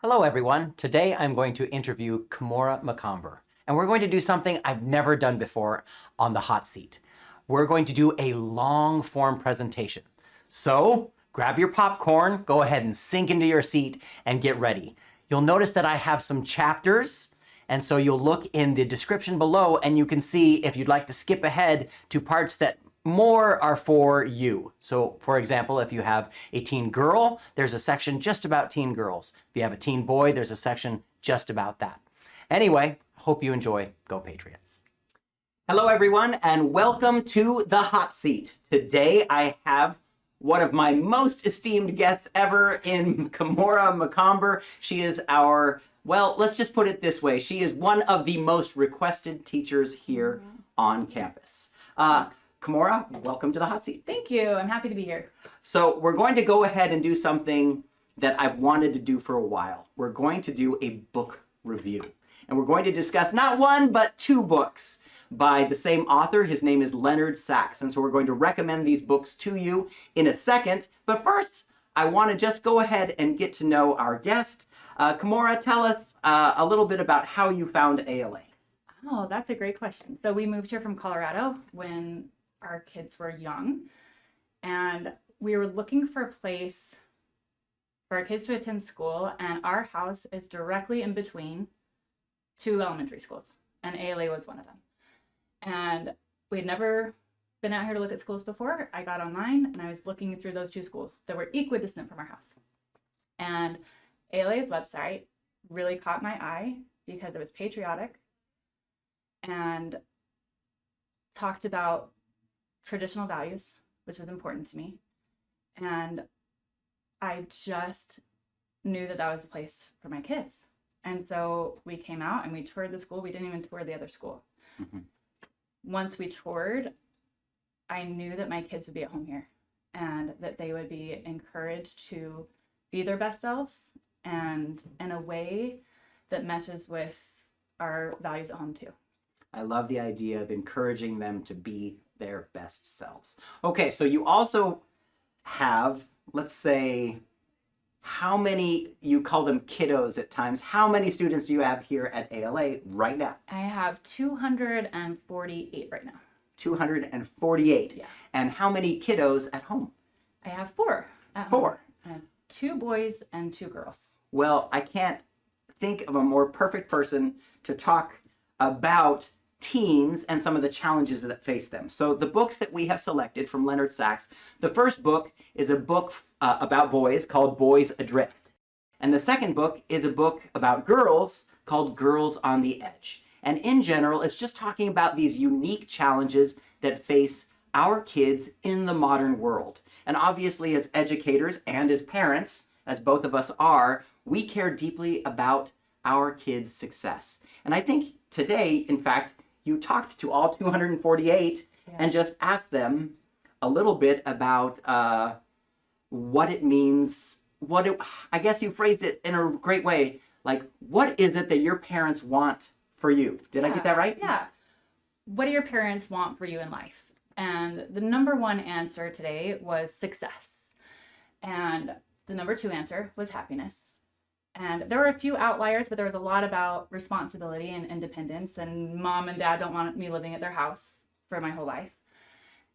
Hello everyone. Today I'm going to interview Cumorah McOmber, and we're going to do something I've never done before on the hot seat. We're going to do a long form presentation. So grab your popcorn, go ahead and sink into your seat and get ready. You'll notice that I have some chapters, and so you'll look in the description below and you can see if you'd like to skip ahead to parts that more are for you. So for example, if you have a teen girl, there's a section just about teen girls. If you have a teen boy, there's a section just about that. Anyway, hope you enjoy. Go Patriots. Hello everyone, and welcome to the hot seat. Today I have one of my most esteemed guests ever in Cumorah McOmber. She is our, well, let's just put it this way. She is one of the most requested teachers here on campus. Cumorah, welcome to the hot seat. Thank you. I'm happy to be here. So we're going to go ahead and do something that I've wanted to do for a while. We're going to do a book review. And we're going to discuss not one, but two books by the same author. His name is Leonard Sax. And so we're going to recommend these books to you in a second. But first, I want to just go ahead and get to know our guest. Cumorah, tell us a little bit about how you found ALA. Oh, that's a great question. So we moved here from Colorado when our kids were young, and we were looking for a place for our kids to attend school, and our house is directly in between two elementary schools, and ALA was one of them. And we'd never been out here to look at schools before. I got online and I was looking through those two schools that were equidistant from our house. And ALA's website really caught my eye because it was patriotic and talked about traditional values, which was important to me. And I just knew that that was the place for my kids. And so we came out and we toured the school. We didn't even tour the other school. Mm-hmm. Once we toured, I knew that my kids would be at home here and that they would be encouraged to be their best selves and in a way that meshes with our values at home too. I love the idea of encouraging them to be their best selves. Okay, so you also have, let's say, how many, you call them kiddos at times, how many students do you have here at ALA right now? I have 248 right now. 248. Yeah. And how many kiddos at home? I have four. Four. I have 2 boys and 2 girls. Well, I can't think of a more perfect person to talk about teens and some of the challenges that face them. So the books that we have selected from Leonard Sax, the first book is a book about boys called Boys Adrift. And the second book is a book about girls called Girls on the Edge. And in general, it's just talking about these unique challenges that face our kids in the modern world. And obviously as educators and as parents, as both of us are, we care deeply about our kids' success. And I think today, in fact, you talked to all 248 and just asked them a little bit about what it means, I guess you phrased it in a great way, like, what is it that your parents want for you? Did I get that right? Yeah. What do your parents want for you in life? And the number one answer today was success. And the number 2 answer was happiness. And there were a few outliers, but there was a lot about responsibility and independence, and mom and dad don't want me living at their house for my whole life.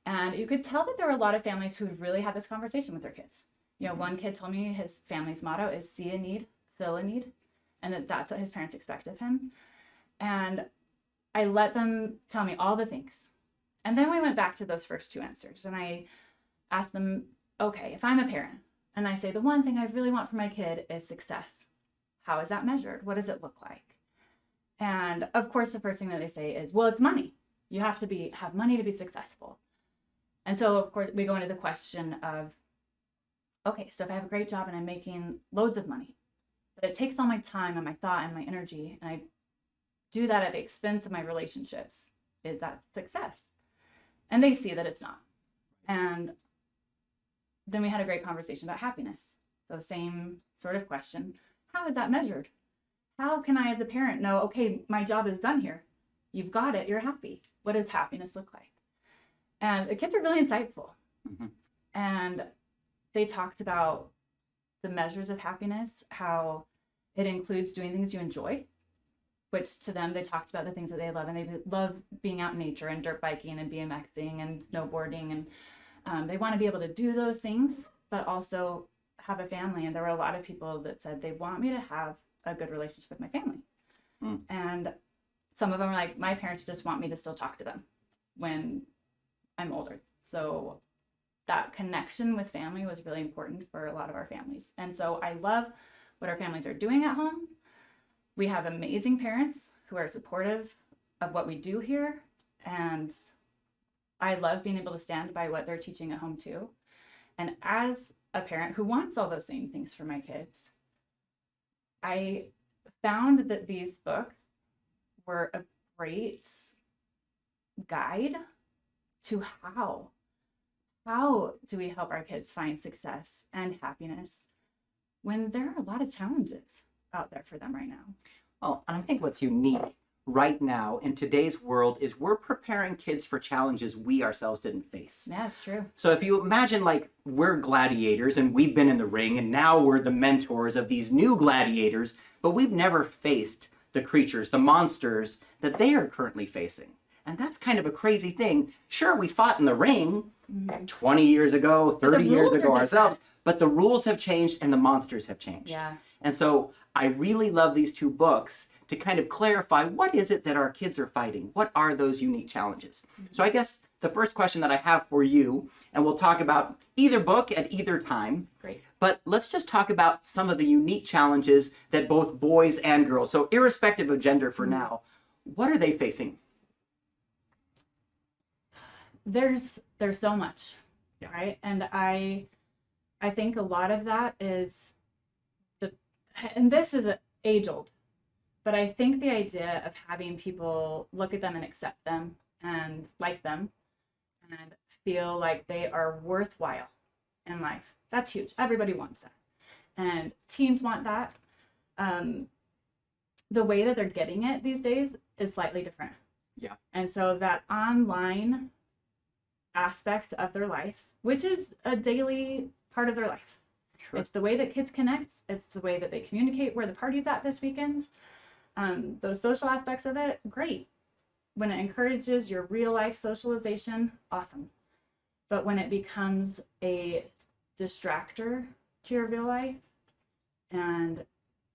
And you could tell that there were a lot of families who really had this conversation with their kids. You know, one kid told me his family's motto is see a need, fill a need, and that's what his parents expect of him. And I let them tell me all the things. And then we went back to those first 2 answers, and I asked them, okay, if I'm a parent, and I say the one thing I really want for my kid is success. How is that measured? What does it look like? And of course, the first thing that they say is, well, it's money. You have to have money to be successful. And so, of course, we go into the question of, okay, so if I have a great job and I'm making loads of money, but it takes all my time and my thought and my energy, and I do that at the expense of my relationships, is that success? And they see that it's not. And then we had a great conversation about happiness. So same sort of question. How is that measured? How can I as a parent know, okay, my job is done here. You've got it. You're happy. What does happiness look like? And the kids are really insightful. Mm-hmm. And they talked about the measures of happiness, how It includes doing things you enjoy, which to them, they talked about the things that they love, and they love being out in nature and dirt biking and BMXing and snowboarding. And they want to be able to do those things, but also have a family. And there were a lot of people that said they want me to have a good relationship with my family. And some of them were like, my parents just want me to still talk to them when I'm older. So that connection with family was really important for a lot of our families. And so I love what our families are doing at home. We have amazing parents who are supportive of what we do here. And I love being able to stand by what they're teaching at home too. And as a parent who wants all those same things for my kids, I found that these books were a great guide to how do we help our kids find success and happiness when there are a lot of challenges out there for them right now. Well, and I think what's unique right now in today's world is we're preparing kids for challenges we ourselves didn't face. Yeah, it's true. So if you imagine like we're gladiators and we've been in the ring and now we're the mentors of these new gladiators, but we've never faced the creatures, the monsters that they are currently facing. And that's kind of a crazy thing. Sure, we fought in the ring 20 years ago, 30 years ago ourselves, but the rules have changed and the monsters have changed. Yeah. And so I really love these two books to kind of clarify what is it that our kids are fighting? What are those unique challenges? So I guess the first question that I have for you, and we'll talk about either book at either time. Great. But let's just talk about some of the unique challenges that both boys and girls, so irrespective of gender for now, what are they facing? There's so much, Yeah. right? And I think a lot of that is and this is age old, but I think the idea of having people look at them and accept them and like them and feel like they are worthwhile in life, that's huge. Everybody wants that. And teens want that. The way that they're getting it these days is slightly different. Yeah. And so that online aspect of their life, which is a daily part of their life. Sure. It's the way that kids connect. It's the way that they communicate where the party's at this weekend. Those social aspects of it, great. When it encourages your real life socialization, awesome. But when it becomes a distractor to your real life and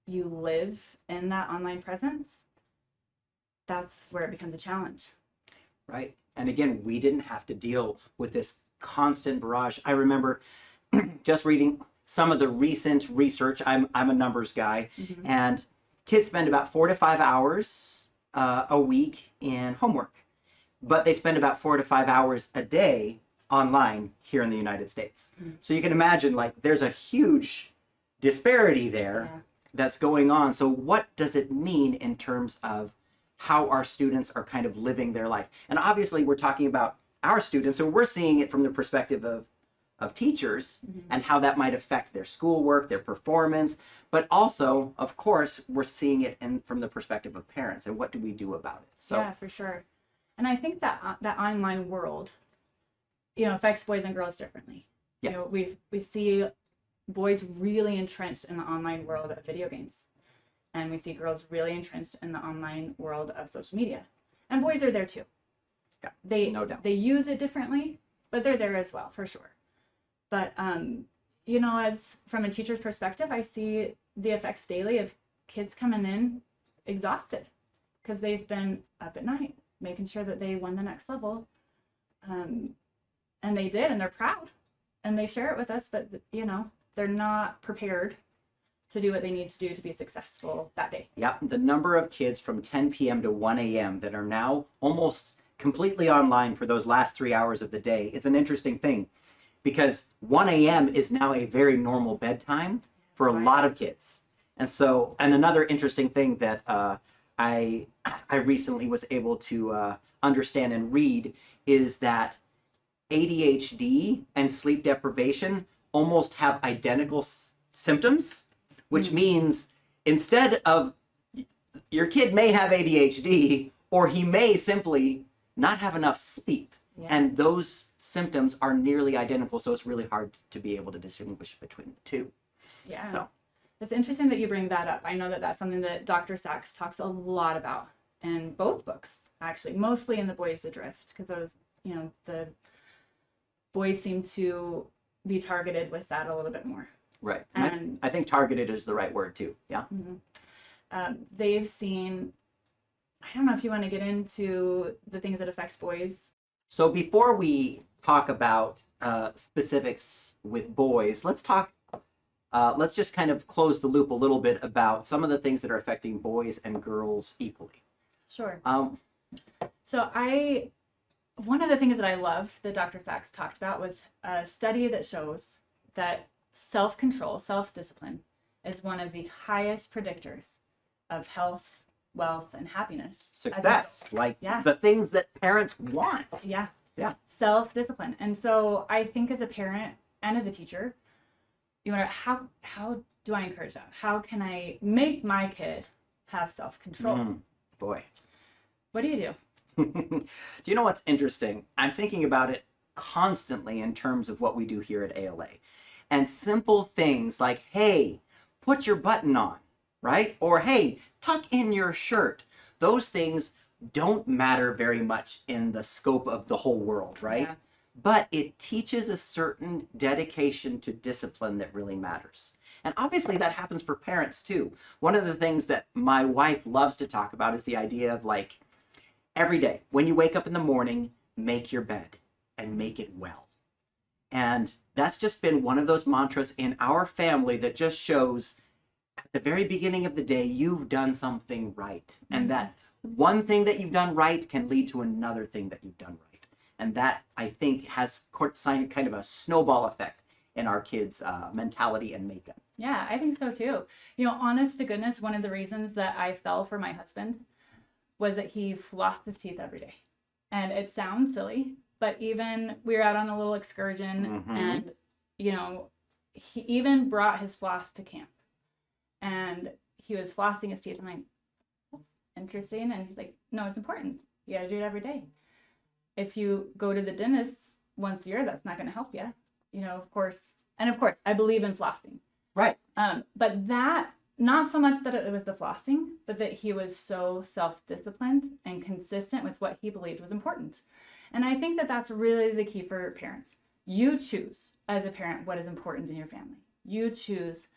you live in that online presence, that's where it becomes a challenge. Right. And again, we didn't have to deal with this constant barrage. I remember just reading some of the recent research. I'm a numbers guy, and kids spend about 4 to 5 hours a week in homework, but they spend about 4 to 5 hours a day online here in the United States. So you can imagine, like, there's a huge disparity there that's going on. So what does it mean in terms of how our students are kind of living their life? And obviously we're talking about our students, so we're seeing it from the perspective of teachers and how that might affect their schoolwork, their performance, but also, of course, we're seeing it from the perspective of parents and what do we do about it? So yeah, for sure. And I think that that online world, affects boys and girls differently. Yes. We see boys really entrenched in the online world of video games, and we see girls really entrenched in the online world of social media. And boys are there too. Yeah, no doubt. They use it differently, but they're there as well, for sure. But, as from a teacher's perspective, I see the effects daily of kids coming in exhausted because they've been up at night making sure that they won the next level. And they did, and they're proud, and they share it with us, but, they're not prepared to do what they need to do to be successful that day. Yeah, the number of kids from 10 p.m. to 1 a.m. that are now almost completely online for those last 3 hours of the day is an interesting thing, because 1 a.m. is now a very normal bedtime for a lot of kids. And so, and another interesting thing that I recently was able to understand and read is that ADHD and sleep deprivation almost have identical symptoms, which means instead of your kid may have ADHD or he may simply not have enough sleep. Yeah. And those symptoms are nearly identical, so it's really hard to be able to distinguish between the two. Yeah. So It's interesting that you bring that up. I know that that's something that Dr. Sachs talks a lot about in both books, actually, mostly in The Boys Adrift, because those, the boys seem to be targeted with that a little bit more. Right. And I think targeted is the right word too. Yeah. They've seen, I don't know if you want to get into the things that affect boys. So before we talk about specifics with boys, let's just kind of close the loop a little bit about some of the things that are affecting boys and girls equally. Sure. So one of the things that I loved that Dr. Sachs talked about was a study that shows that self-control, self-discipline is one of the highest predictors of health, wealth, and happiness. Success, the things that parents want. Yeah. Yeah. Self-discipline. And so I think as a parent and as a teacher, you wonder, how do I encourage that? How can I make my kid have self-control? Boy. What do you do? Do you know what's interesting? I'm thinking about it constantly in terms of what we do here at ALA. And simple things like, hey, put your button on, right? Or, hey, tuck in your shirt. Those things don't matter very much in the scope of the whole world, right? Yeah. But it teaches a certain dedication to discipline that really matters. And obviously that happens for parents too. One of the things that my wife loves to talk about is the idea of like, every day when you wake up in the morning, make your bed and make it well. And that's just been one of those mantras in our family that just shows at the very beginning of the day, you've done something right. And that one thing that you've done right can lead to another thing that you've done right. And that, I think, has kind of a snowball effect in our kids' mentality and makeup. Yeah, I think so too. Honest to goodness, one of the reasons that I fell for my husband was that he flossed his teeth every day. And it sounds silly, but even we were out on a little excursion and, he even brought his floss to camp. And he was flossing his teeth. I'm like, interesting. And he's like, no, it's important. You got to do it every day. If you go to the dentist once a year, that's not going to help you. Of course. And of course, I believe in flossing. Right. But that, not so much that it was the flossing, but that he was so self-disciplined and consistent with what he believed was important. And I think that that's really the key for parents. You choose as a parent what is important in your family. You choose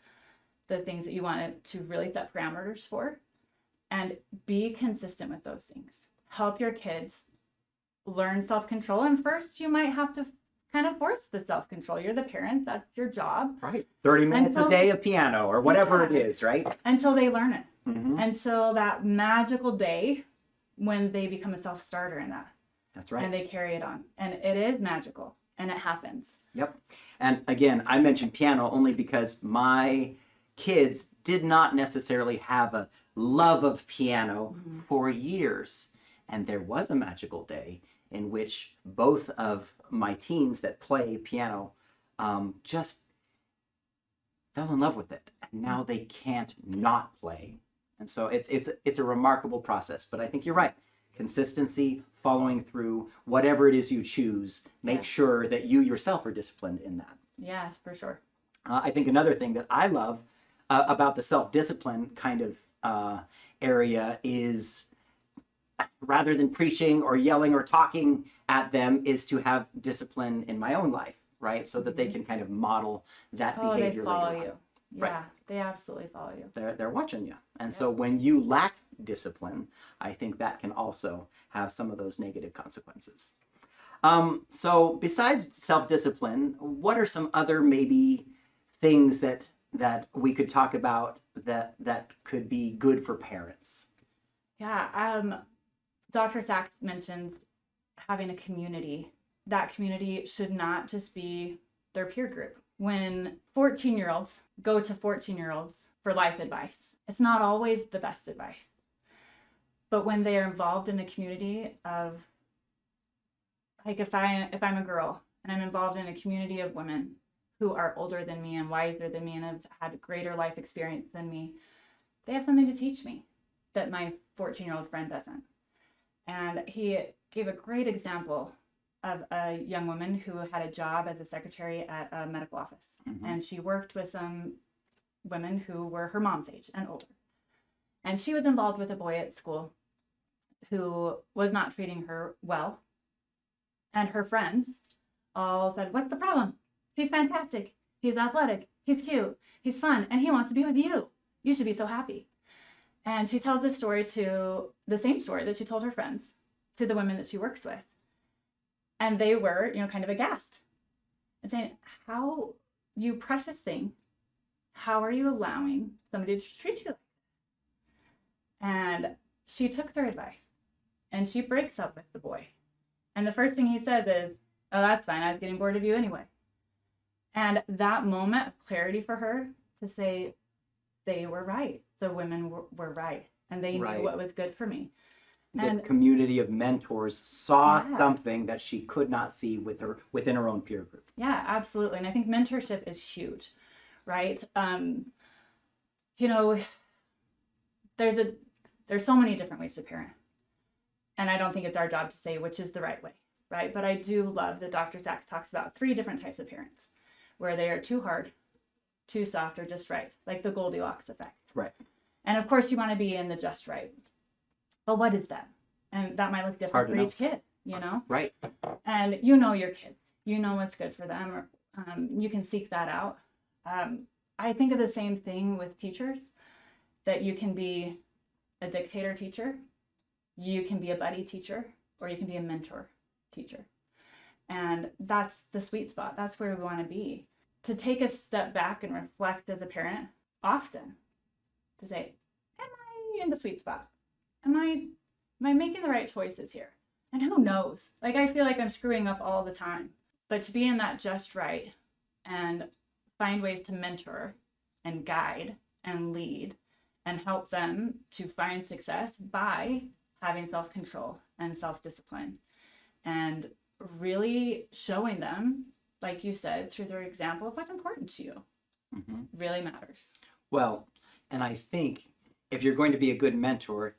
the things that you want to really set parameters for and be consistent with those things. Help your kids learn self-control. And first, you might have to kind of force the self-control. You're the parent. That's your job. Right. 30 minutes a day of piano or whatever it is, right? Until they learn it. Until that magical day when they become a self-starter in that. That's right. And they carry it on. And it is magical. And it happens. Yep. And again, I mentioned piano only because my kids did not necessarily have a love of piano for years. And there was a magical day in which both of my teens that play piano just fell in love with it. And now they can't not play. And so it's a remarkable process. But I think you're right. Consistency, following through, whatever it is you choose, make sure that you yourself are disciplined in that. Yeah, for sure. I think another thing that I love about the self-discipline kind of area is, rather than preaching or yelling or talking at them, is to have discipline in my own life, right? So that they can kind of model that behavior. They follow later you. on. Yeah, Right. They absolutely follow you. They're watching you. And so when you lack discipline, I think that can also have some of those negative consequences. So besides self-discipline, what are some other maybe things that we could talk about that could be good for parents? Yeah, Dr. Sachs mentions having a community. That community should not just be their peer group. When 14-year-olds go to 14-year-olds for life advice, it's not always the best advice. But when they are involved in a community of, like if I'm a girl and I'm involved in a community of women who are older than me and wiser than me and have had greater life experience than me, they have something to teach me that my 14-year-old friend doesn't. And he gave a great example of a young woman who had a job as a secretary at a medical office. And she worked with some women who were her mom's age and older. And she was involved with a boy at school who was not treating her well. And her friends all said, "What's the problem? He's fantastic. He's athletic. He's cute. He's fun. And he wants to be with you. You should be so happy." And she tells this story to the same story that she told her friends, to the women that she works with. And they were, kind of aghast and saying, "How, you precious thing, how are you allowing somebody to treat you like this?" And she took their advice and she breaks up with the boy. And the first thing he says is, "Oh, that's fine. I was getting bored of you anyway." And that moment of clarity for her to say, they were right. The women were right. And they knew what was good for me. This community of mentors saw something that she could not see within her own peer group. Yeah, absolutely. And I think mentorship is huge, right? There's so many different ways to parent. And I don't think it's our job to say which is the right way, right? But I do love that Dr. Sachs talks about 3 different types of parents, where they are too hard, too soft, or just right, like the Goldielocks effect. Right. And of course, you want to be in the just right. But what is that? And that might look different for each kid, Right. And your kids. You know what's good for them, or you can seek that out. I think of the same thing with teachers, that you can be a dictator teacher, you can be a buddy teacher, or you can be a mentor teacher. And that's the sweet spot. That's where we want to be. To take a step back and reflect as a parent often, to say, am I in the sweet spot? Am I making the right choices here? And who knows? I feel like I'm screwing up all the time. But to be in that just right and find ways to mentor and guide and lead and help them to find success by having self-control and self-discipline, and really showing them, like you said, through their example of what's important to you, really matters. Well, and I think if you're going to be a good mentor,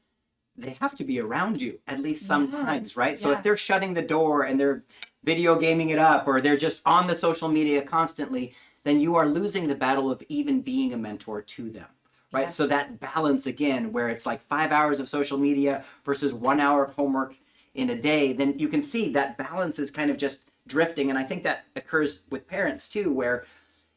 they have to be around you at least sometimes, right? So if they're shutting the door and they're video gaming it up, or they're just on the social media constantly, then you are losing the battle of even being a mentor to them, right? Yeah. So that balance again, where it's like 5 hours of social media versus 1 hour of homework in a day, then you can see that balance is kind of just drifting. And I think that occurs with parents too, where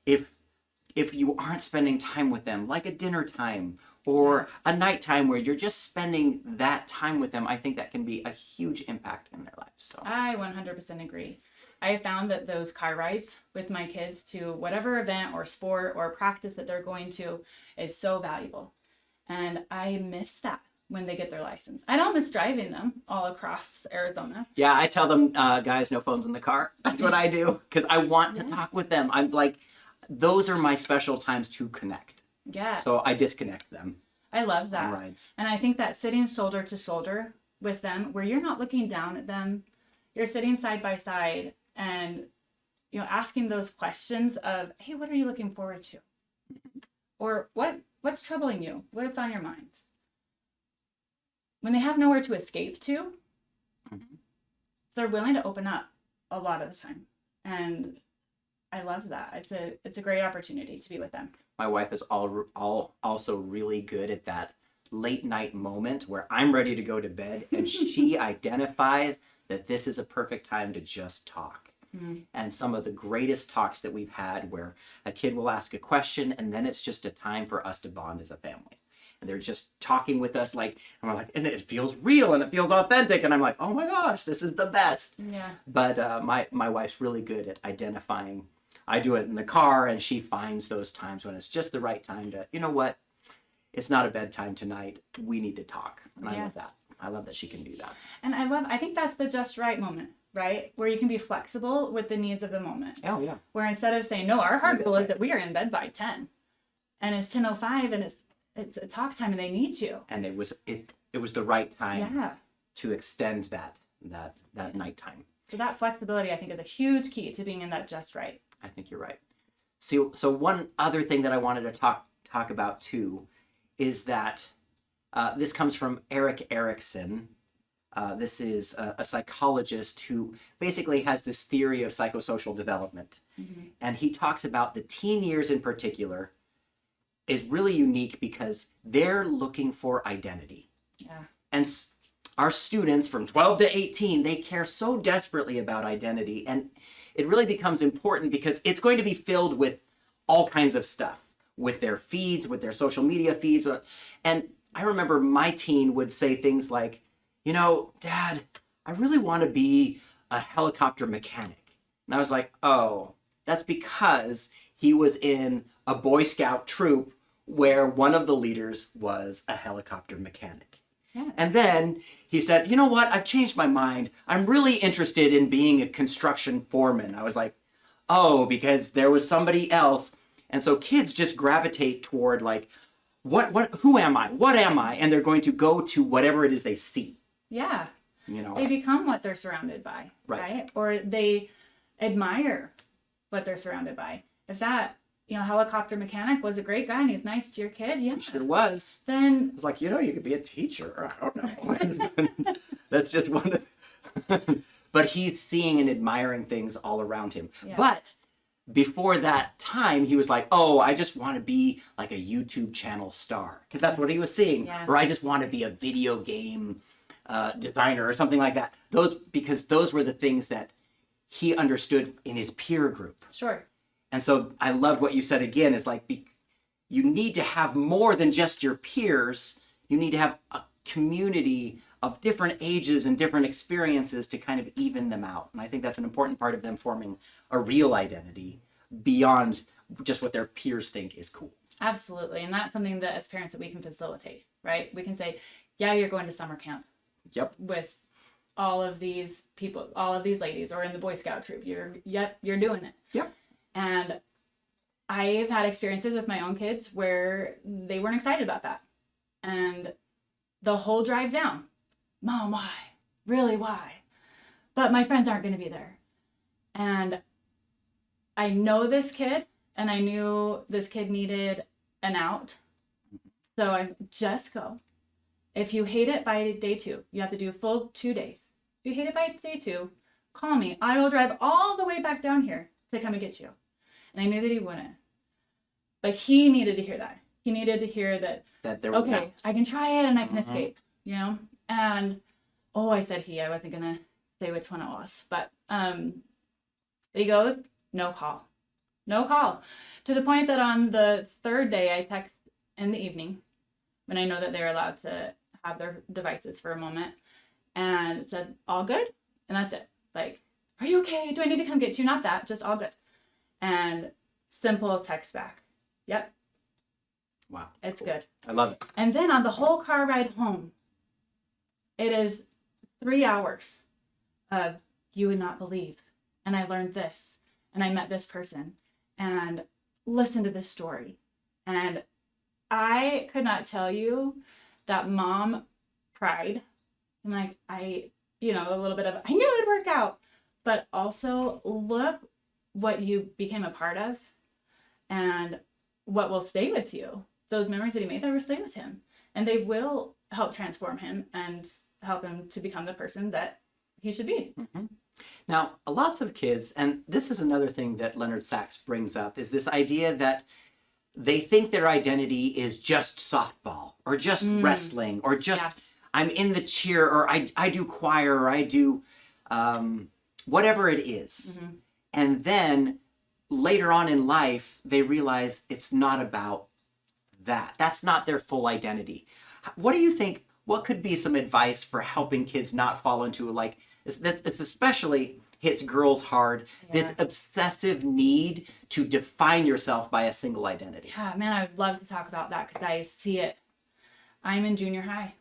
if you aren't spending time with them, like a dinner time or a nighttime where you're just spending that time with them, I think that can be a huge impact in their lives. So I 100% agree. I have found that those car rides with my kids to whatever event or sport or practice that they're going to is so valuable. And I miss that when they get their license. I don't miss driving them all across Arizona. Yeah, I tell them, guys, no phones in the car. That's what I do, because I want to talk with them. I'm like, those are my special times to connect. Yeah. So I disconnect them. I love that. On rides. And I think that sitting shoulder to shoulder with them, where you're not looking down at them, you're sitting side by side and, asking those questions of, hey, what are you looking forward to? Or what's troubling you? What's on your mind? When they have nowhere to escape to, they're willing to open up a lot of the time. And I love that. It's a great opportunity to be with them. My wife is also really good at that late night moment where I'm ready to go to bed, and she identifies that this is a perfect time to just talk. And some of the greatest talks that we've had, where a kid will ask a question and then it's just a time for us to bond as a family. And they're just talking with us, and we're like, and it feels real and it feels authentic. And I'm like, oh my gosh, this is the best. Yeah. But my wife's really good at identifying. I do it in the car, and she finds those times when it's just the right time to, you know what? It's not a bedtime tonight. We need to talk. And I love that. I love that she can do that. And I think that's the just right moment, right? Where you can be flexible with the needs of the moment. Oh, yeah. Where instead of saying, no, our hard goal is that we are in bed by 10 and it's 10:05 and it's a talk time and they need you. And it was the right time to extend that nighttime. So that flexibility, I think, is a huge key to being in that just right. I think you're right. So one other thing that I wanted to talk about too is that this comes from Erik Erikson. This is a psychologist who basically has this theory of psychosocial development. And he talks about the teen years in particular. is really unique because they're looking for identity. Yeah. And our students from 12 to 18, they care so desperately about identity. And it really becomes important because it's going to be filled with all kinds of stuff, with their feeds, with their social media feeds. And I remember my teen would say things like, you know, Dad, I really want to be a helicopter mechanic. And I was like, oh, that's because he was in a Boy Scout troop where one of the leaders was a helicopter mechanic. Yeah. And then he said, you know what? I've changed my mind. I'm really interested in being a construction foreman. I was like, oh, because there was somebody else. And so kids just gravitate toward like, who am I? What am I? And they're going to go to whatever it is they see. Yeah. You know, They become what they're surrounded by, right? Or they admire what they're surrounded by. If that, helicopter mechanic was a great guy and he's nice to your kid, yeah. He sure was. Then I was like, you could be a teacher. I don't know. That's just one of but he's seeing and admiring things all around him. Yeah. But before that time, he was like, oh, I just want to be like a YouTube channel star. Because that's what he was seeing. Yeah. Or I just want to be a video game designer or something like that. Because those were the things that he understood in his peer group. Sure. And so I loved what you said again. It's like you need to have more than just your peers. You need to have a community of different ages and different experiences to kind of even them out. And I think that's an important part of them forming a real identity beyond just what their peers think is cool. Absolutely. And that's something that as parents that we can facilitate, right? We can say, yeah, you're going to summer camp. Yep. With all of these people, all of these ladies, or in the Boy Scout troop. You're doing it. Yep. And I've had experiences with my own kids where they weren't excited about that. And the whole drive down, Mom, why? Really, why? But my friends aren't going to be there. And I know this kid, and I knew this kid needed an out. So I just go. If you hate it by day 2, you have to do a full 2 days. If you hate it by day 2, call me. I will drive all the way back down here to come and get you. And I knew that he wouldn't. But he needed to hear that. He needed to hear that there was okay, I can try it and I can escape, And, I said I wasn't going to say which one it was. But he goes, no call. No call. To the point that on the 3rd day, I text in the evening when I know that they're allowed to have their devices for a moment and said, all good? And that's it. Like, are you okay? Do I need to come get you? Not that, just all good. And simple text back. Yep. Wow. It's cool. good. I love it. And then on the whole car ride home, it is 3 hours of you would not believe. And I learned this. And I met this person. And listen to this story. And I could not tell you that mom pride. And like, a little bit of, I knew it would work out. But also look what you became a part of and what will stay with you. Those memories that he made, they will stay with him. And they will help transform him and help him to become the person that he should be. Mm-hmm. Now, lots of kids, and this is another thing that Leonard Sachs brings up, is this idea that they think their identity is just softball or just wrestling or just I'm in the cheer or I do choir or I do whatever it is. Mm-hmm. And then later on in life, they realize it's not about that. That's not their full identity. What do you think? What could be some advice for helping kids not fall into this especially hits girls hard, this obsessive need to define yourself by a single identity? Yeah, man, I would love to talk about that because I see it. I'm in junior high,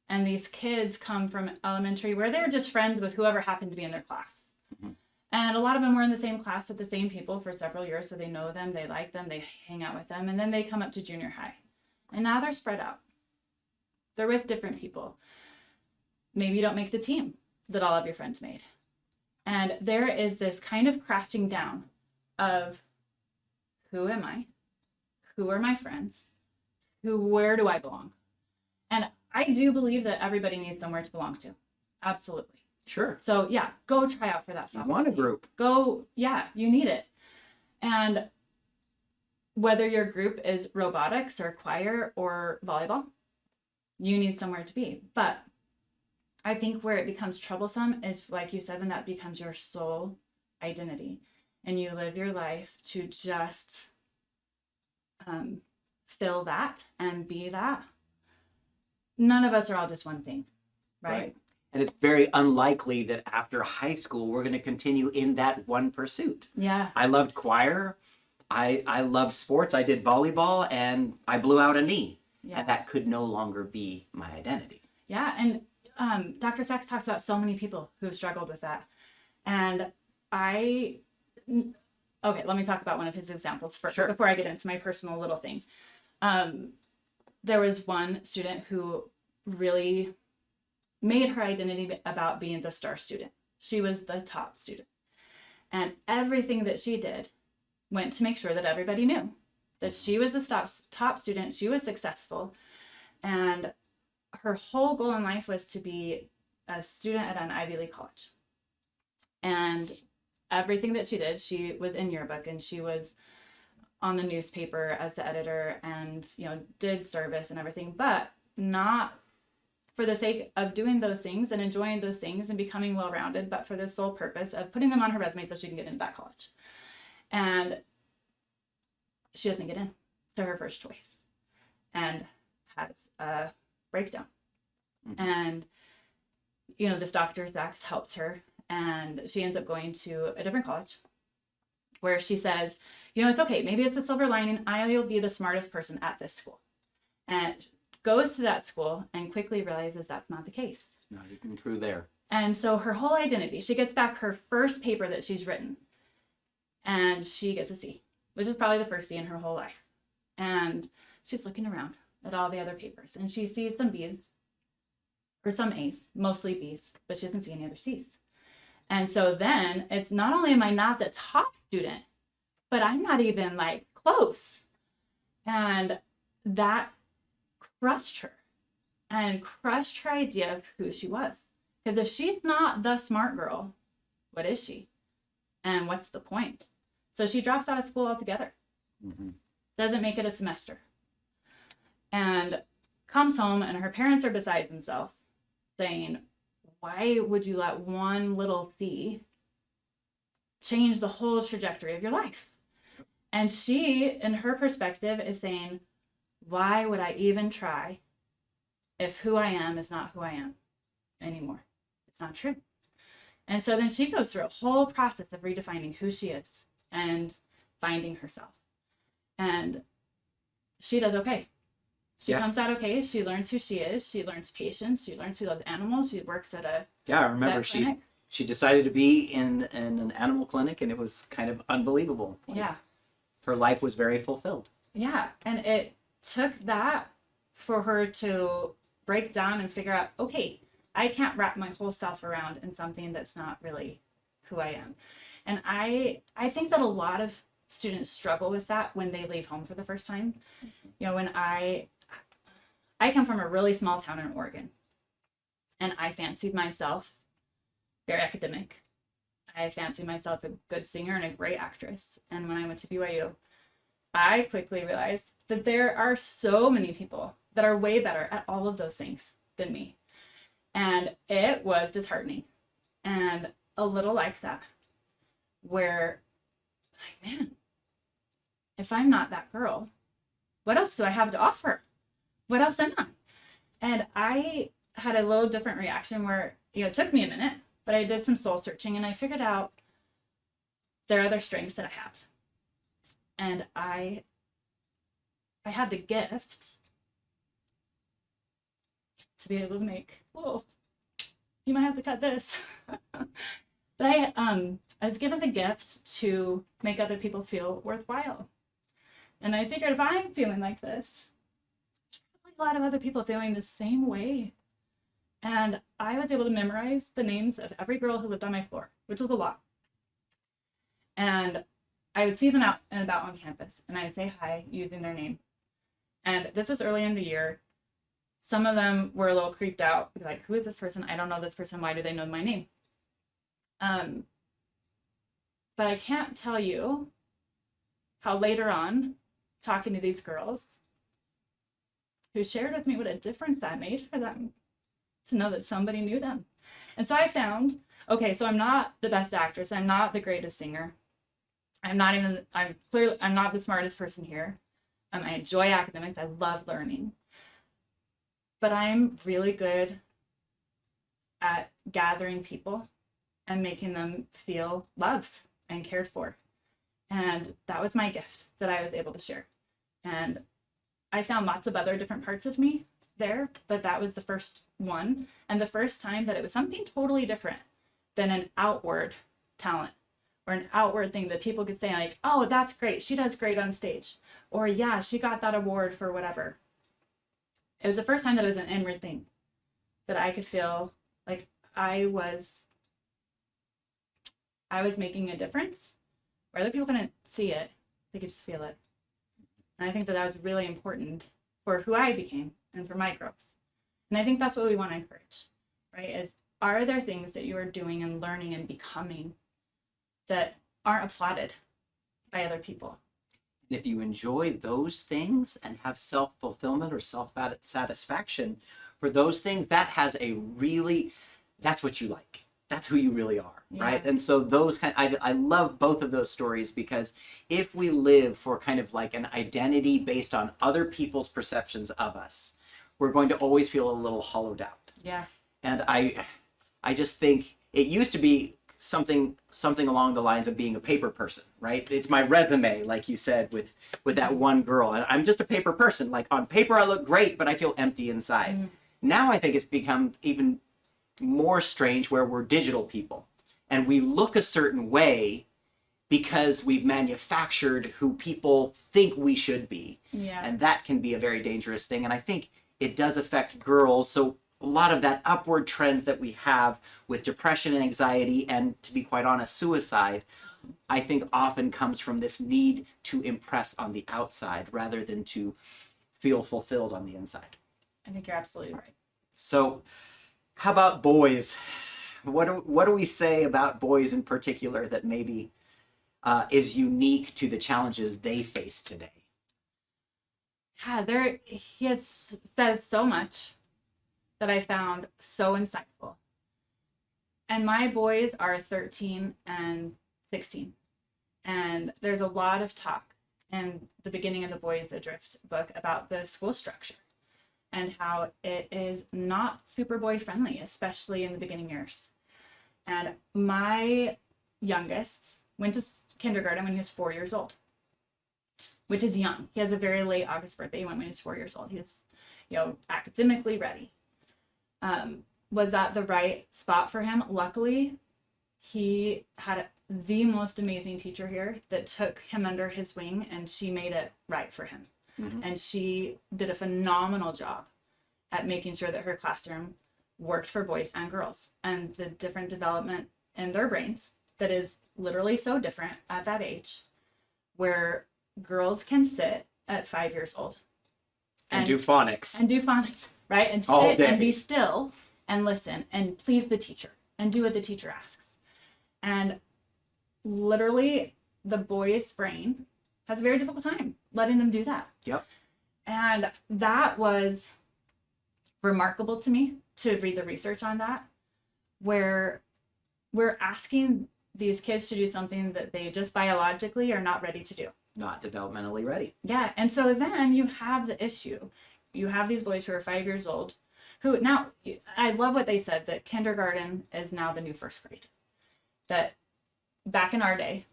and these kids come from elementary where they're just friends with whoever happened to be in their class. Mm-hmm. And a lot of them were in the same class with the same people for several years, so they know them, they like them, they hang out with them, and then they come up to junior high. And now they're spread out. They're with different people. Maybe you don't make the team that all of your friends made. And there is this kind of crashing down of who am I? Who are my friends? Where do I belong? And I do believe that everybody needs somewhere to belong to. Absolutely. Sure. So yeah, go try out for that. You want a group. Go, yeah, you need it. And whether your group is robotics or choir or volleyball, you need somewhere to be. But I think where it becomes troublesome is, like you said, when that becomes your sole identity and you live your life to just fill that and be that. None of us are all just one thing, right? And it's very unlikely that after high school, we're going to continue in that one pursuit. Yeah. I loved choir. I loved sports. I did volleyball and I blew out a knee. Yeah. And that could no longer be my identity. Yeah. And Dr. Sachs talks about so many people who have struggled with that. And okay, let me talk about one of his examples first, Sure, before I get into my personal little thing. There was one student who really made her identity about being the star student. She was the top student. And everything that she did went to make sure that everybody knew that she was the top student, she was successful, and her whole goal in life was to be a student at an Ivy League college. And everything that she did, she was in yearbook and she was on the newspaper as the editor and, did service and everything, but not for the sake of doing those things and enjoying those things and becoming well-rounded, but for the sole purpose of putting them on her resume so she can get into that college. And she doesn't get in to her first choice and has a breakdown. Mm-hmm. And, this Dr. Sachs helps her and she ends up going to a different college where she says, it's okay. Maybe it's a silver lining. I'll be the smartest person at this school. And goes to that school and quickly realizes that's not the case. It's not even true there. And so her whole identity, she gets back her first paper that she's written and she gets a C, which is probably the first C in her whole life. And she's looking around at all the other papers and she sees some B's or some A's, mostly B's, but she doesn't see any other C's. And so then it's not only am I not the top student, but I'm not even close. And that crushed her and crushed her idea of who she was. Because if she's not the smart girl, what is she? And what's the point? So she drops out of school altogether. Mm-hmm. Doesn't make it a semester. And comes home and her parents are beside themselves saying, why would you let one little C change the whole trajectory of your life? And she, in her perspective, is saying, why would I even try if who I am is not who I am anymore? It's not true. And so then she goes through a whole process of redefining who she is and finding herself. And she does okay. She comes out okay. She learns who she is. She learns patience. She learns she loves animals. She works at a I remember she decided to be in an animal clinic and it was kind of unbelievable. Her life was very fulfilled. Yeah. And it took that for her to break down and figure out, okay, I can't wrap my whole self around in something that's not really who I am. And I think that a lot of students struggle with that when they leave home for the first time. When I come from a really small town in Oregon and I fancied myself very academic. I fancied myself a good singer and a great actress. And when I went to BYU, I quickly realized that there are so many people that are way better at all of those things than me. And it was disheartening and a little like that, where, man, if I'm not that girl, what else do I have to offer? What else am I? And I had a little different reaction where, it took me a minute, but I did some soul searching and I figured out there are other strengths that I have. And I had the gift to be able to make, you might have to cut this. But I was given the gift to make other people feel worthwhile. And I figured if I'm feeling like this, there's probably a lot of other people feeling the same way. And I was able to memorize the names of every girl who lived on my floor, which was a lot. And I would see them out and about on campus, and I would say hi using their name. And this was early in the year. Some of them were a little creeped out, like, who is this person? I don't know this person. Why do they know my name? But I can't tell you how later on talking to these girls who shared with me what a difference that made for them to know that somebody knew them. And so I found, okay, so I'm not the best actress. I'm not the greatest singer. I'm not the smartest person here. I enjoy academics. I love learning. But I'm really good at gathering people and making them feel loved and cared for. And that was my gift that I was able to share. And I found lots of other different parts of me there, but that was the first one. And the first time that it was something totally different than an outward talent or an outward thing that people could say like, oh, that's great. She does great on stage. Or yeah, she got that award for whatever. It was the first time that it was an inward thing that I could feel like I was making a difference where other people couldn't see it. They could just feel it. And I think that was really important for who I became and for my growth. And I think that's what we want to encourage, right? Are there things that you are doing and learning and becoming that aren't applauded by other people? And if you enjoy those things and have self-fulfillment or self-satisfaction for those things, that's what you like. That's who you really are, right? And so I love both of those stories, because if we live for kind of like an identity based on other people's perceptions of us, we're going to always feel a little hollowed out. Yeah. And I just think it used to be something along the lines of being a paper person, right? It's my resume, like you said, with that one girl. And I'm just a paper person. Like on paper, I look great, but I feel empty inside. Mm. Now I think it's become even more strange where we're digital people and we look a certain way because we've manufactured who people think we should be. Yeah. And that can be a very dangerous thing. And I think it does affect girls. So a lot of that upward trends that we have with depression and anxiety, and to be quite honest, suicide, I think often comes from this need to impress on the outside rather than to feel fulfilled on the inside. I think you're absolutely right. So how about boys? What do we say about boys in particular that maybe is unique to the challenges they face today? Yeah, he says so much that I found so insightful. And my boys are 13 and 16. And there's a lot of talk in the beginning of the Boys Adrift book about the school structure and how it is not super boy friendly, especially in the beginning years. And my youngest went to kindergarten when he was 4 years old, which is young. He has a very late August birthday. He went when he was 4 years old. He was, academically ready. Was that the right spot for him? Luckily, he had the most amazing teacher here that took him under his wing, and she made it right for him. Mm-hmm. And she did a phenomenal job at making sure that her classroom worked for boys and girls, and the different development in their brains that is literally so different at that age, where girls can sit at 5 years old and do phonics. Right? And sit and be still and listen and please the teacher and do what the teacher asks. And literally the boy's brain has a very difficult time letting them do that. Yep. And that was remarkable to me to read the research on that, where we're asking these kids to do something that they just biologically are not ready to do. Not developmentally ready. Yeah. And so then you have the issue. You have these boys who are 5 years old who now, I love what they said, that kindergarten is now the new first grade. That back in our day,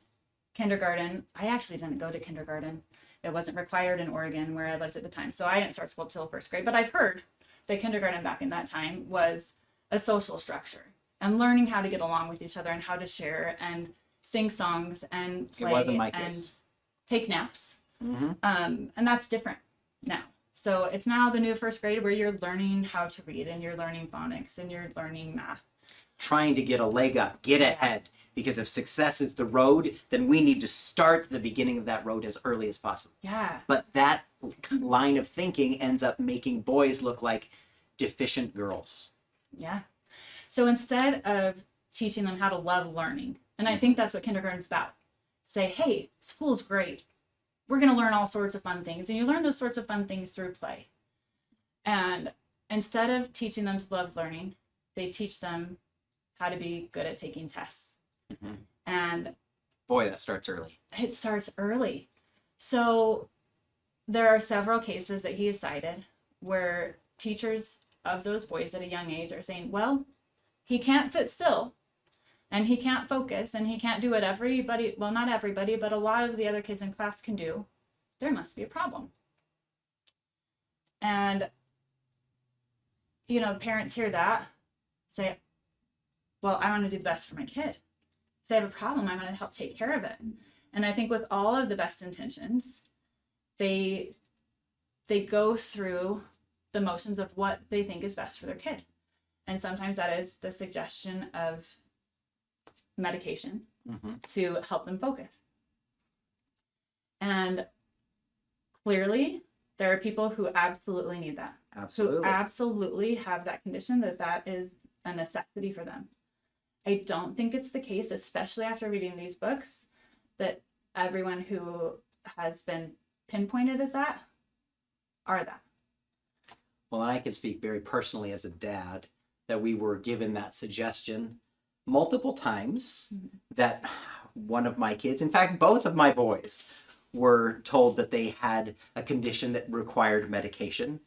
kindergarten, I actually didn't go to kindergarten. It wasn't required in Oregon where I lived at the time. So I didn't start school till first grade, but I've heard that kindergarten back in that time was a social structure and learning how to get along with each other and how to share and sing songs and play and take naps. Mm-hmm. And that's different now. So it's now the new first grade where you're learning how to read and you're learning phonics and you're learning math. Trying to get a leg up, get ahead, because if success is the road, then we need to start the beginning of that road as early as possible. Yeah. But that line of thinking ends up making boys look like deficient girls. Yeah. So instead of teaching them how to love learning, and I think that's what kindergarten's about, say, hey, school's great, we're going to learn all sorts of fun things. And you learn those sorts of fun things through play. And instead of teaching them to love learning, they teach them how to be good at taking tests. Mm-hmm. And boy, that starts early. It starts early. So there are several cases that he has cited where teachers of those boys at a young age are saying, well, he can't sit still and he can't focus and he can't do what everybody, well, not everybody, but a lot of the other kids in class can do. There must be a problem. And, parents hear that, say, well, I want to do the best for my kid. If they have a problem, I'm going to help take care of it. And I think with all of the best intentions, they go through the motions of what they think is best for their kid. And sometimes that is the suggestion of medication to help them focus. And clearly, there are people who absolutely need that. Absolutely. Who absolutely have that condition, that is a necessity for them. I don't think it's the case, especially after reading these books, that everyone who has been pinpointed as that are that. Well, and I can speak very personally as a dad that we were given that suggestion multiple times that one of my kids, in fact, both of my boys, were told that they had a condition that required medication.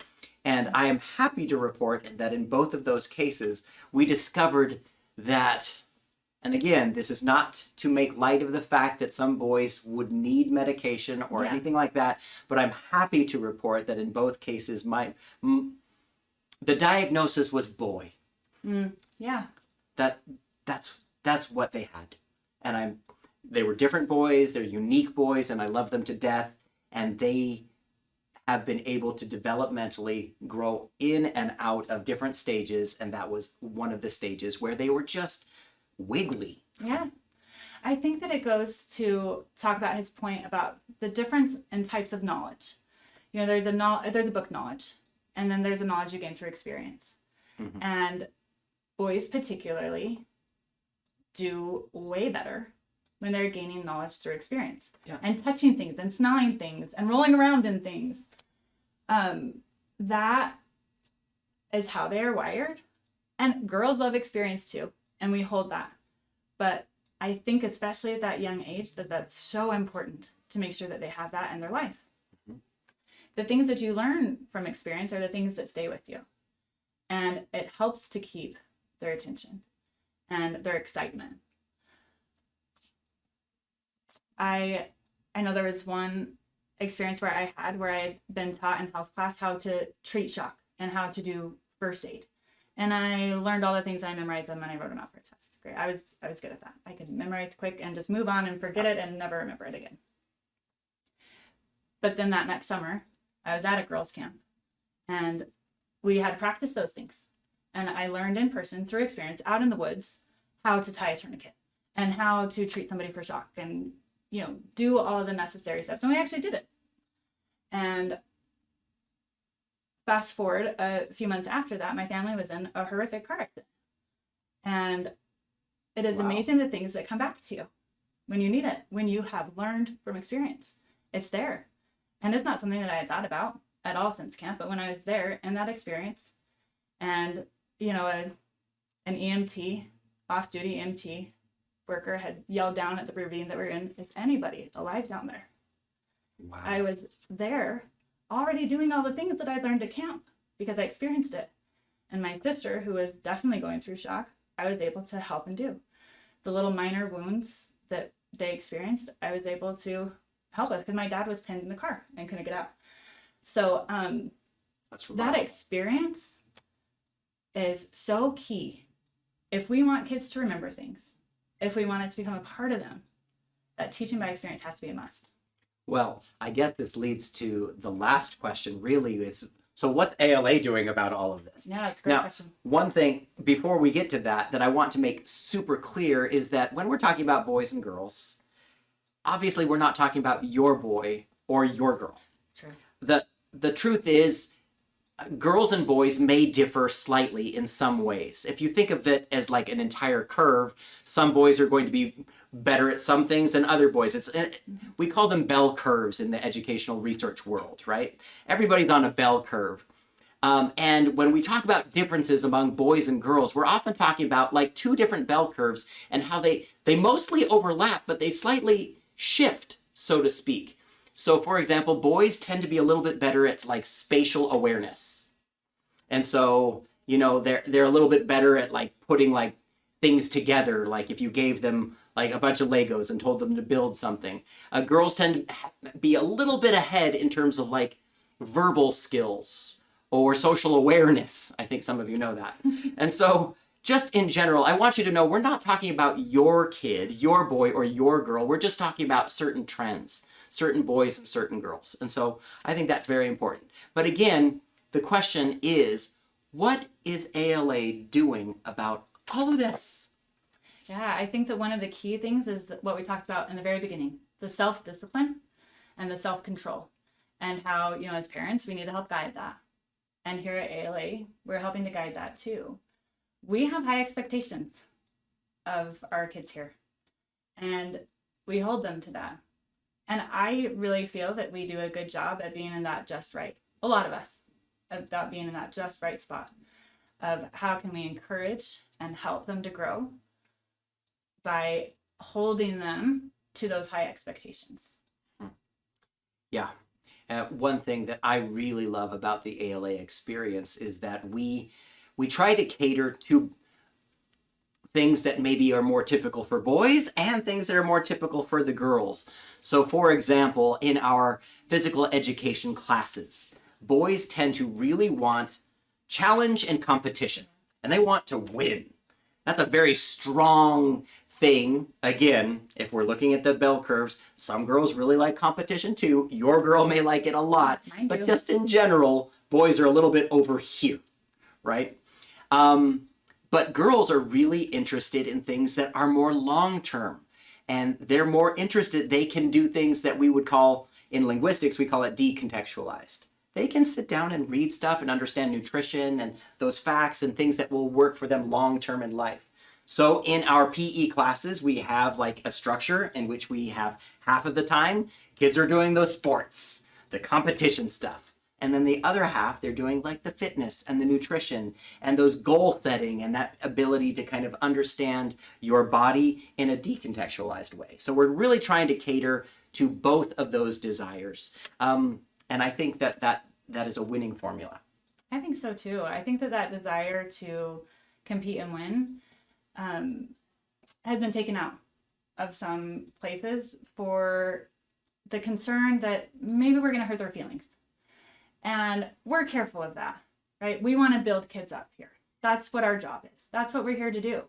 And I am happy to report that in both of those cases, we discovered that, and again, this is not to make light of the fact that some boys would need medication or anything like that, but I'm happy to report that in both cases, the diagnosis was boy. Yeah. That's what they had. And they were different boys, they're unique boys, and I love them to death, and they have been able to developmentally grow in and out of different stages, and that was one of the stages where they were just wiggly. Yeah. I think that it goes to talk about his point about the difference in types of knowledge. There's a book knowledge, and then there's a knowledge you gain through experience. And boys particularly do way better when they're gaining knowledge through experience and touching things and smelling things and rolling around in things. That is how they are wired. And girls love experience too. And we hold that. But I think especially at that young age that's so important to make sure that they have that in their life. The things that you learn from experience are the things that stay with you. And it helps to keep their attention and their excitement. I know there was one experience where I had been taught in health class how to treat shock and how to do first aid. And I learned all the things, I memorized them, and I wrote them out for a test. Great. I was good at that. I could memorize quick and just move on and forget it and never remember it again. But then that next summer, I was at a girls' camp, and we had to practice those things. And I learned in person through experience out in the woods how to tie a tourniquet and how to treat somebody for shock and, do all of the necessary steps. And we actually did it. And fast forward a few months after that, my family was in a horrific car accident. And it is amazing the things that come back to you when you need it, when you have learned from experience. It's there. And it's not something that I had thought about at all since camp, but when I was there in that experience, and, an EMT, off-duty EMT worker had yelled down at the ravine that we're in, is anybody alive down there? Wow. I was there already doing all the things that I learned at camp because I experienced it. And my sister, who was definitely going through shock, I was able to help and do. The little minor wounds that they experienced, I was able to help with because my dad was pinned in the car and couldn't get out. So that experience is so key. If we want kids to remember things, if we want it to become a part of them, that teaching by experience has to be a must. Well, I guess this leads to the last question really is, so what's ALA doing about all of this? Yeah, that's a great question. One thing before we get to that I want to make super clear is that when we're talking about boys and girls, obviously we're not talking about your boy or your girl. True. The truth is girls and boys may differ slightly in some ways. If you think of it as like an entire curve, some boys are going to be better at some things than other boys. We call them bell curves in the educational research world, right? Everybody's on a bell curve. And when we talk about differences among boys and girls, we're often talking about like two different bell curves and how they mostly overlap, but they slightly shift, so to speak. So for example, boys tend to be a little bit better at like spatial awareness. And so, you know, they're a little bit better at like putting like things together. Like if you gave them like a bunch of Legos and told them to build something. Girls tend to be a little bit ahead in terms of like verbal skills or social awareness. I think some of you know that. And so just in general, I want you to know we're not talking about your kid, your boy, or your girl. We're just talking about certain trends, certain boys and certain girls. And so I think that's very important. But again, the question is, what is ALA doing about all of this? Yeah, I think that one of the key things is that what we talked about in the very beginning, the self-discipline and the self-control, and how, you know, as parents, we need to help guide that. And here at ALA, we're helping to guide that too. We have high expectations of our kids here, and we hold them to that. And I really feel that we do a good job at being in that just right. A lot of us, of that being in that just right spot of how can we encourage and help them to grow by holding them to those high expectations. Yeah. One thing that I really love about the ALA experience is that we try to cater to things that maybe are more typical for boys and things that are more typical for the girls. So for example, in our physical education classes, boys tend to really want challenge and competition, and they want to win. That's a very strong thing. Again, if we're looking at the bell curves, some girls really like competition too. Your girl may like it a lot, but just in general, boys are a little bit over here, right? But girls are really interested in things that are more long-term, and they're more interested. They can do things that we would call, in linguistics, we call it decontextualized. They can sit down and read stuff and understand nutrition and those facts and things that will work for them long-term in life. So in our PE classes, we have like a structure in which we have half of the time, kids are doing those sports, the competition stuff. And then the other half, they're doing like the fitness and the nutrition and those goal setting and that ability to kind of understand your body in a decontextualized way. So we're really trying to cater to both of those desires. And I think that is a winning formula. I think so too. I think that desire to compete and win has been taken out of some places for the concern that maybe we're going to hurt their feelings. And we're careful of that, right? We want to build kids up here. That's what our job is. That's what we're here to do.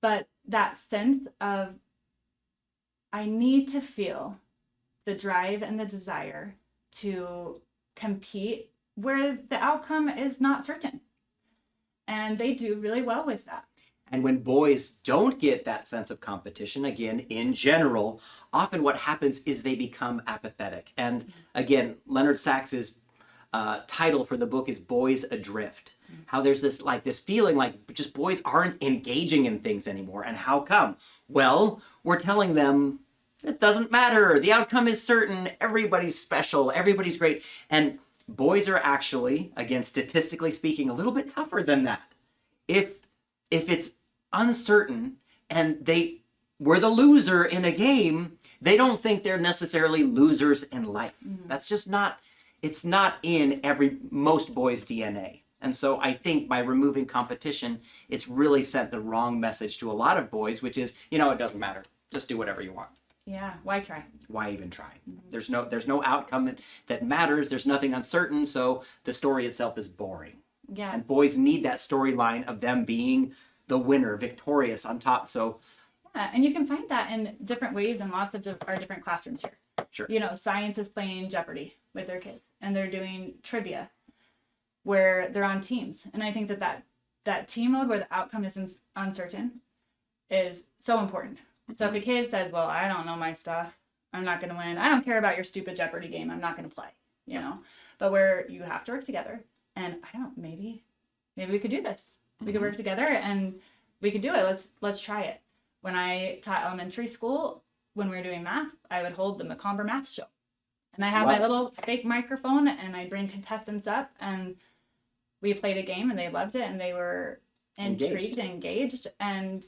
But that sense of, I need to feel the drive and the desire to compete where the outcome is not certain. And they do really well with that. And when boys don't get that sense of competition, again, in general, often what happens is they become apathetic. And again, Leonard Sax's title for the book is Boys Adrift. How there's this feeling like just boys aren't engaging in things anymore. And how come? Well, we're telling them it doesn't matter. The outcome is certain. Everybody's special. Everybody's great. And boys are actually, again, statistically speaking, a little bit tougher than that. If it's uncertain and we're the loser in a game, they don't think they're necessarily losers in life. That's just not, it's not in most boys' DNA. And so I think by removing competition, it's really sent the wrong message to a lot of boys, which is, it doesn't matter. Just do whatever you want. Yeah, why try? Why even try? There's no outcome that matters. There's nothing uncertain, so the story itself is boring. Yeah. And boys need that storyline of them being the winner, victorious on top. So yeah, and you can find that in different ways in lots of our different classrooms here. Sure. Science is playing Jeopardy with their kids, and they're doing trivia where they're on teams. And I think that team mode where the outcome is uncertain is so important. So if a kid says, well, I don't know my stuff, I'm not going to win. I don't care about your stupid Jeopardy game. I'm not going to play, But where you have to work together, And I don't, maybe we could do this. We could work together and we could do it. Let's try it. When I taught elementary school, when we were doing math, I would hold the McOmber math show. And I had my little fake microphone and I'd bring contestants up and we played a game and they loved it and they were intrigued and engaged and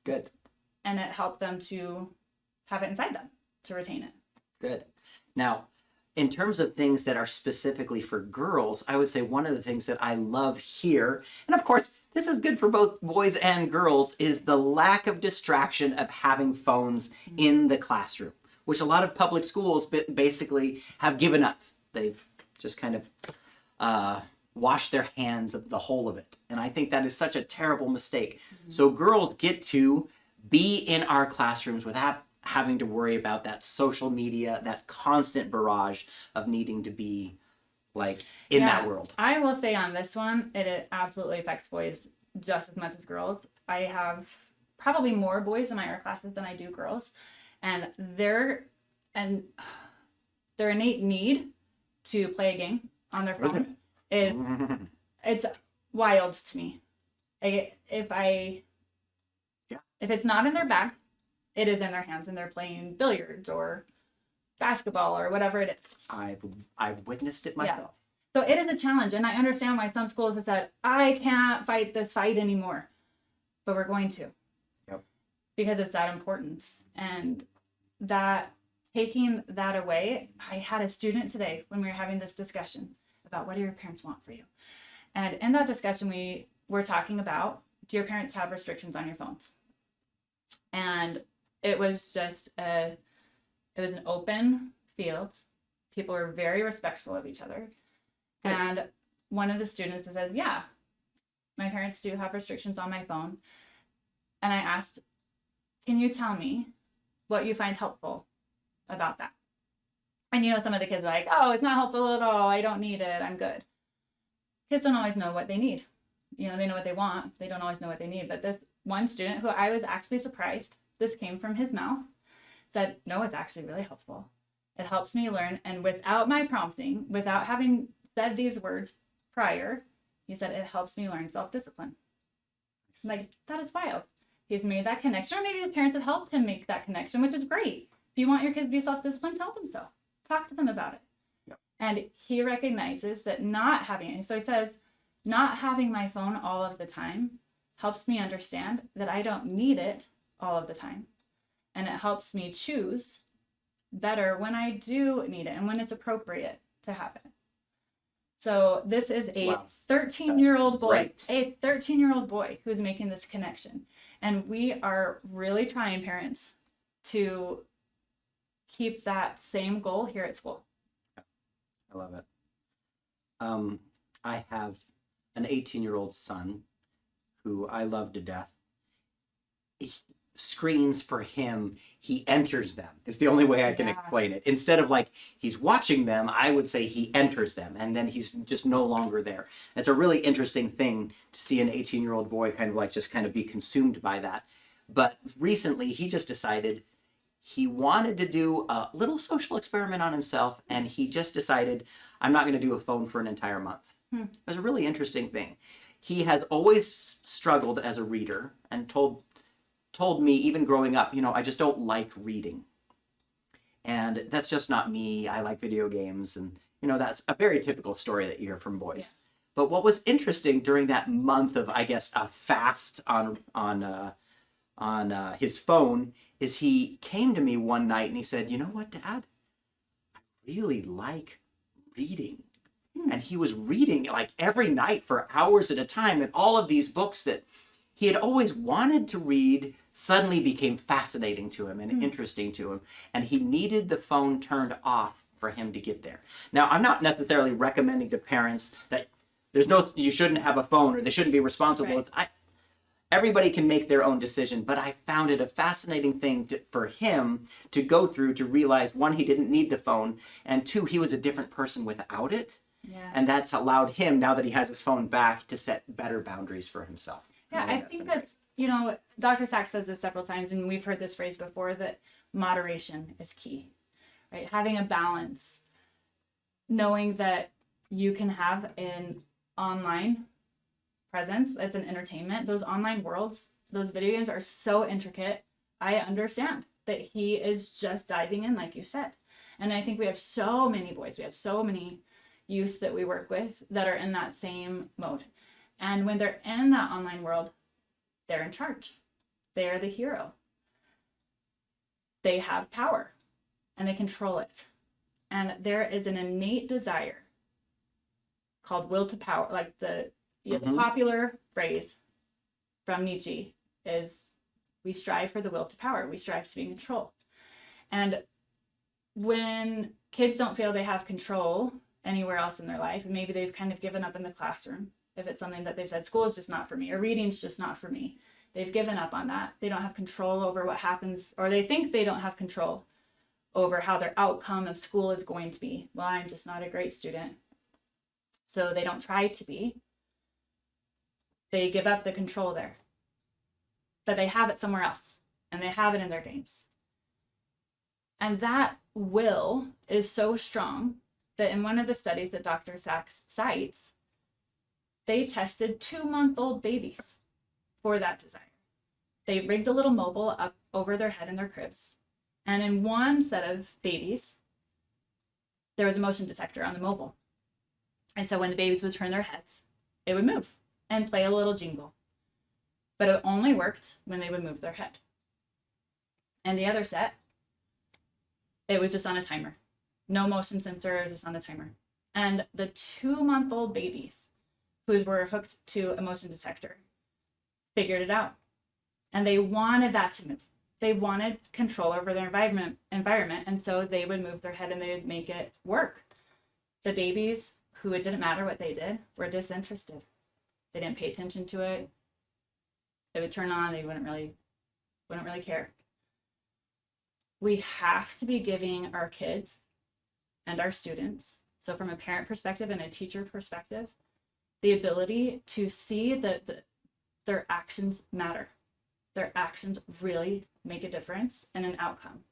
good. And it helped them to have it inside them, to retain it. Good. Now, in terms of things that are specifically for girls, I would say one of the things that I love here, and of course, this is good for both boys and girls, is the lack of distraction of having phones in the classroom, which a lot of public schools basically have given up. They've just kind of washed their hands of the whole of it. And I think that is such a terrible mistake. So girls get to be in our classrooms without having to worry about that social media, that constant barrage of needing to be like in that world. I will say on this one, it absolutely affects boys just as much as girls. I have probably more boys in my art classes than I do girls. And their innate need to play a game on their phone is, it's wild to me. If it's not in their bag, it is in their hands and they're playing billiards or basketball or whatever it is. I've witnessed it myself. Yeah. So it is a challenge. And I understand why some schools have said, I can't fight this fight anymore, but we're going to. Yep. Because it's that important. And that taking that away, I had a student today when we were having this discussion about what do your parents want for you? And in that discussion, we were talking about, do your parents have restrictions on your phones? And it was just it was an open field. People were very respectful of each other. Good. And one of the students said, yeah, my parents do have restrictions on my phone. And I asked, can you tell me what you find helpful about that? And some of the kids are like, oh, it's not helpful at all. I don't need it. I'm good. Kids don't always know what they need. They know what they want. They don't always know what they need. But this one student who I was actually surprised, this came from his mouth, said, no, it's actually really helpful. It helps me learn. And without my prompting, without having said these words prior, he said, it helps me learn self-discipline. Like, that is wild. He's made that connection, or maybe his parents have helped him make that connection, which is great. If you want your kids to be self-disciplined, tell them so. Talk to them about it. Yep. And he recognizes that not having it. So he says, not having my phone all of the time helps me understand that I don't need it all of the time. And it helps me choose better when I do need it and when it's appropriate to have it. So this is a 13-year-old boy, a 13-year-old boy who's making this connection. And we are really trying, parents, to keep that same goal here at school. I love it. I have an 18-year-old son who I love to death. Screens for him, he enters them. It's the only way I can explain it. Instead of like he's watching them, I would say he enters them and then he's just no longer there. It's a really interesting thing to see an 18-year-old boy kind of be consumed by that. But recently he just decided he wanted to do a little social experiment on himself, and he just decided, I'm not going to do a phone for an entire month. It was a really interesting thing. He has always struggled as a reader and told me, even growing up, I just don't like reading. And that's just not me. I like video games. And, that's a very typical story that you hear from boys. Yeah. But what was interesting during that month of, I guess, a fast on his phone is he came to me one night and he said, you know what, Dad? I really like reading. And he was reading like every night for hours at a time. And all of these books that he had always wanted to read suddenly became fascinating to him and interesting to him. And he needed the phone turned off for him to get there. Now, I'm not necessarily recommending to parents that you shouldn't have a phone or they shouldn't be responsible. Right. Everybody can make their own decision, but I found it a fascinating thing for him to go through to realize, one, he didn't need the phone, and two, he was a different person without it. Yeah. And that's allowed him, now that he has his phone back, to set better boundaries for himself. Yeah, I think that's, Dr. Sachs says this several times, and we've heard this phrase before, that moderation is key, right? Having a balance, knowing that you can have an online presence. It's an entertainment. Those online worlds, those video games are so intricate. I understand that he is just diving in, like you said. And I think we have so many boys, we have so many youth that we work with that are in that same mode. And when they're in that online world, they're in charge. They are the hero. They have power and they control it. And there is an innate desire called will to power. Like the popular phrase from Nietzsche is, we strive for the will to power. We strive to be in control. And when kids don't feel they have control anywhere else in their life, and maybe they've kind of given up in the classroom, if it's something that they've said, school is just not for me, or reading's just not for me, they've given up on that. They don't have control over what happens, or they think they don't have control over how their outcome of school is going to be. Well, I'm just not a great student. So they don't try to be. They give up the control there. But they have it somewhere else, and they have it in their games. And that will is so strong that in one of the studies that Dr. Sachs cites, they tested 2-month-old babies for that desire. They rigged a little mobile up over their head in their cribs. And in one set of babies, there was a motion detector on the mobile. And so when the babies would turn their heads, it would move and play a little jingle. But it only worked when they would move their head. And the other set, it was just on a timer. No motion sensor, it was just on a timer. And the 2-month-old babies who were hooked to a motion detector figured it out. And they wanted that to move. They wanted control over their environment, and so they would move their head and they would make it work. The babies who it didn't matter what they did were disinterested. They didn't pay attention to it. It would turn on, they wouldn't really care. We have to be giving our kids and our students, so from a parent perspective and a teacher perspective, the ability to see that their actions matter. Their actions really make a difference in an outcome.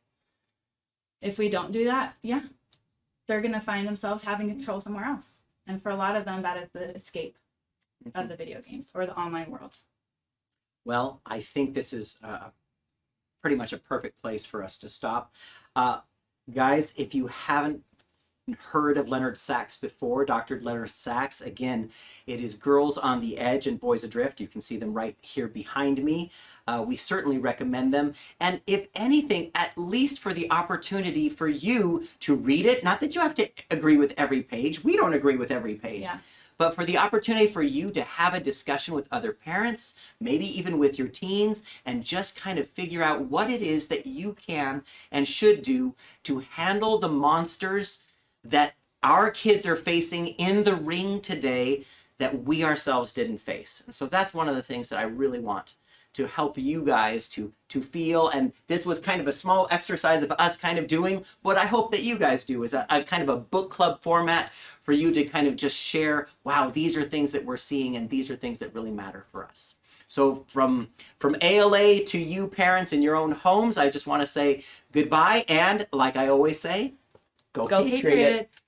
If we don't do that, they're going to find themselves having control somewhere else. And for a lot of them, that is the escape of the video games or the online world. Well, I think this is pretty much a perfect place for us to stop. Guys, if you haven't heard of Leonard Sachs before, Dr. Leonard Sachs, again, it is Girls on the Edge and Boys Adrift. You can see them right here behind me. We certainly recommend them. And if anything, at least for the opportunity for you to read it, not that you have to agree with every page. We don't agree with every page. Yeah. But for the opportunity for you to have a discussion with other parents, maybe even with your teens, and just kind of figure out what it is that you can and should do to handle the monsters that our kids are facing in the ring today that we ourselves didn't face. And so that's one of the things that I really want to help you guys to feel. And this was kind of a small exercise of us kind of doing what I hope that you guys do, is a kind of a book club format for you to kind of just share, wow, these are things that we're seeing and these are things that really matter for us. So from ALA to you parents in your own homes, I just want to say goodbye. And like I always say, Go Patriots!